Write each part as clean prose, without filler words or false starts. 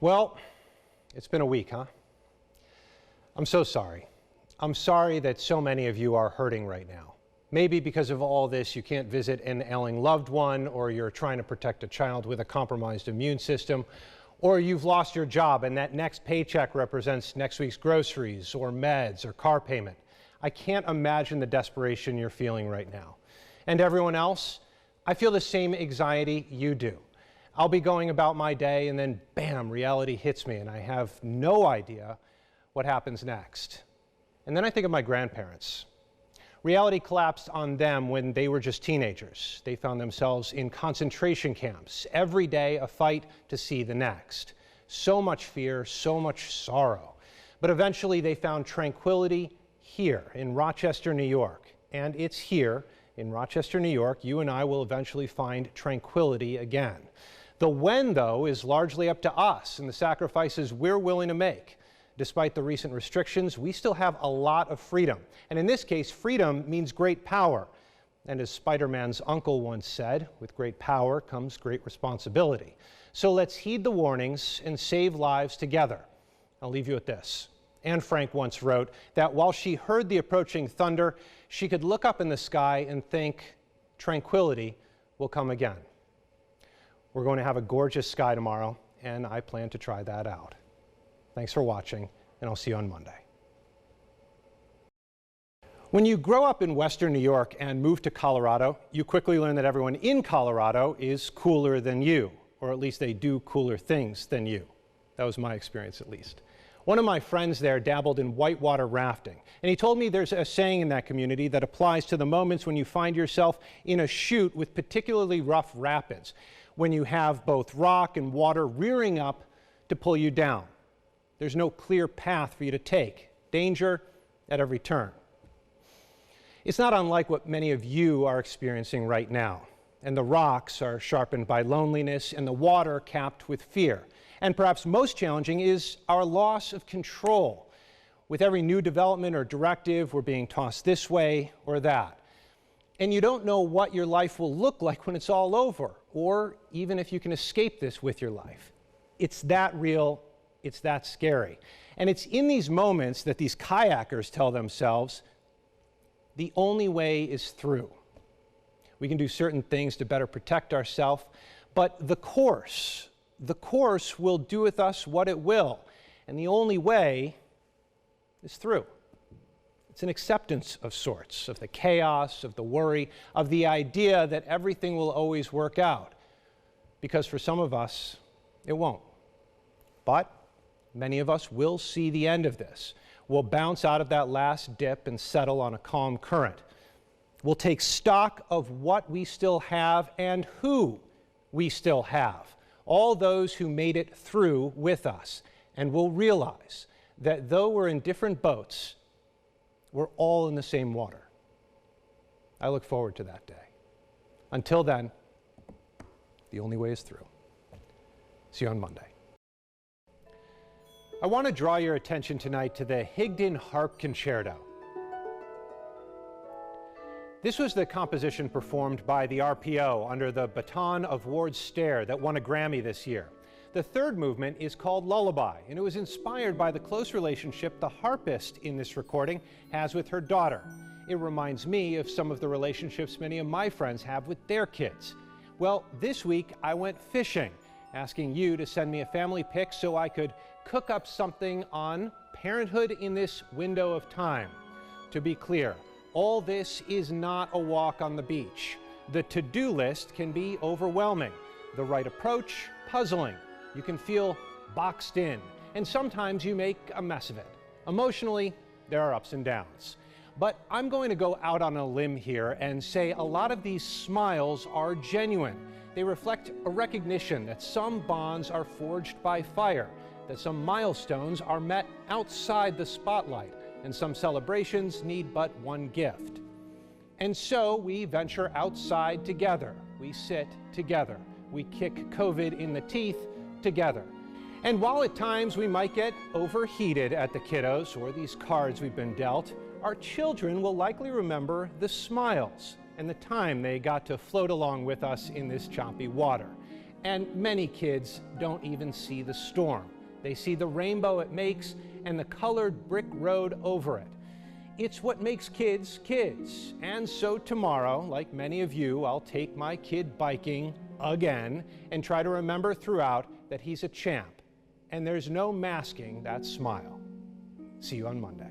Well, it's been a week, huh? I'm so sorry. I'm sorry that so many of you are hurting right now. Maybe because of all this, you can't visit an ailing loved one, or you're trying to protect a child with a compromised immune system, or you've lost your job and that next paycheck represents next week's groceries or meds or car payment. I can't imagine the desperation you're feeling right now. And everyone else, I feel the same anxiety you do. I'll be going about my day and then bam, reality hits me and I have no idea what happens next. And then I think of my grandparents. Reality collapsed on them when they were just teenagers. They found themselves in concentration camps, every day a fight to see the next. So much fear, so much sorrow. But eventually they found tranquility here in Rochester, New York. And it's here in Rochester, New York, you and I will eventually find tranquility again. The when, though, is largely up to us and the sacrifices we're willing to make. Despite the recent restrictions, we still have a lot of freedom. And in this case, freedom means great power. And as Spider-Man's uncle once said, with great power comes great responsibility. So let's heed the warnings and save lives together. I'll leave you with this. Anne Frank once wrote that while she heard the approaching thunder, she could look up in the sky and think, tranquility will come again. We're going to have a gorgeous sky tomorrow, and I plan to try that out. Thanks for watching, and I'll see you on Monday. When you grow up in Western New York and move to Colorado, you quickly learn that everyone in Colorado is cooler than you, or at least they do cooler things than you. That was my experience, at least. One of my friends there dabbled in whitewater rafting, and he told me there's a saying in that community that applies to the moments when you find yourself in a chute with particularly rough rapids, when you have both rock and water rearing up to pull you down. There's no clear path for you to take. Danger at every turn. It's not unlike what many of you are experiencing right now. And the rocks are sharpened by loneliness and the water capped with fear. And perhaps most challenging is our loss of control. With every new development or directive, we're being tossed this way or that. And you don't know what your life will look like when it's all over, or even if you can escape this with your life. It's that real, it's that scary. And it's in these moments that these kayakers tell themselves, the only way is through. We can do certain things to better protect ourselves, but the course will do with us what it will. And the only way is through. It's an acceptance of sorts, of the chaos, of the worry, of the idea that everything will always work out. Because for some of us, it won't. But many of us will see the end of this. We'll bounce out of that last dip and settle on a calm current. We'll take stock of what we still have and who we still have. All those who made it through with us. And we'll realize that though we're in different boats, we're all in the same water. I look forward to that day. Until then, the only way is through. See you on Monday. I want to draw your attention tonight to the Higdon Harp Concerto. This was the composition performed by the RPO under the baton of Ward Stair that won a Grammy this year. The third movement is called Lullaby, and it was inspired by the close relationship the harpist in this recording has with her daughter. It reminds me of some of the relationships many of my friends have with their kids. Well, this week I went fishing, asking you to send me a family pic so I could cook up something on parenthood in this window of time. To be clear, all this is not a walk on the beach. The to-do list can be overwhelming. The right approach, puzzling. You can feel boxed in, and sometimes you make a mess of it. Emotionally, there are ups and downs. But I'm going to go out on a limb here and say a lot of these smiles are genuine. They reflect a recognition that some bonds are forged by fire, that some milestones are met outside the spotlight, and some celebrations need but one gift. And so we venture outside together. We sit together. We kick COVID in the teeth together. And while at times we might get overheated at the kiddos or these cards we've been dealt, our children will likely remember the smiles and the time they got to float along with us in this choppy water. And many kids don't even see the storm. They see the rainbow it makes and the colored brick road over it. It's what makes kids kids. And so tomorrow, like many of you, I'll take my kid biking again and try to remember throughout that he's a champ. And there's no masking that smile. See you on Monday.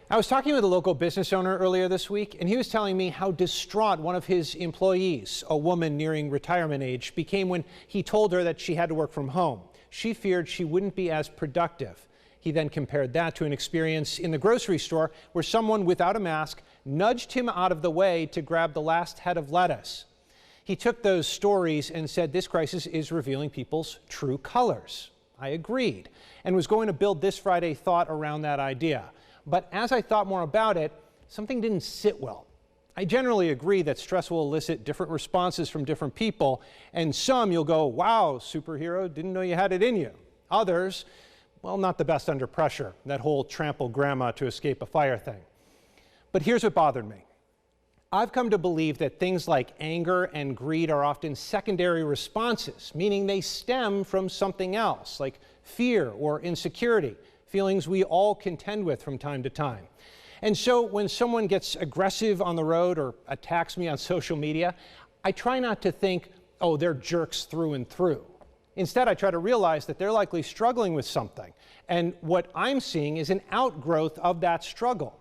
I was talking with a local business owner earlier this week, and he was telling me how distraught one of his employees, a woman nearing retirement age, became when he told her that she had to work from home. She feared she wouldn't be as productive. He then compared that to an experience in the grocery store where someone without a mask nudged him out of the way to grab the last head of lettuce. He took those stories and said this crisis is revealing people's true colors. I agreed, and was going to build this Friday thought around that idea. But as I thought more about it, something didn't sit well. I generally agree that stress will elicit different responses from different people, and some you'll go, wow, superhero, didn't know you had it in you. Others, well, not the best under pressure, that whole trample grandma to escape a fire thing. But here's what bothered me. I've come to believe that things like anger and greed are often secondary responses, meaning they stem from something else, like fear or insecurity, feelings we all contend with from time to time. And so when someone gets aggressive on the road or attacks me on social media, I try not to think, oh, they're jerks through and through. Instead, I try to realize that they're likely struggling with something, and what I'm seeing is an outgrowth of that struggle.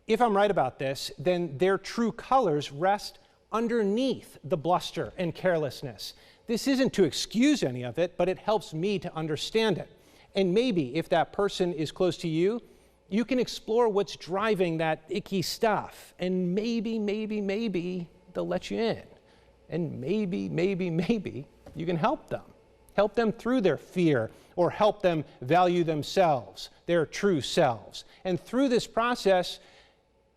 If I'm right about this, then their true colors rest underneath the bluster and carelessness. This isn't to excuse any of it, but it helps me to understand it. And maybe if that person is close to you, you can explore what's driving that icky stuff. And maybe they'll let you in. And maybe you can help them. Help them through their fear, or help them value themselves, their true selves. And through this process,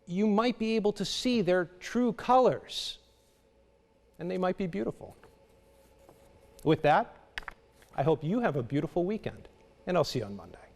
you might be able to see their true colors. And they might be beautiful. With that, I hope you have a beautiful weekend. And I'll see you on Monday.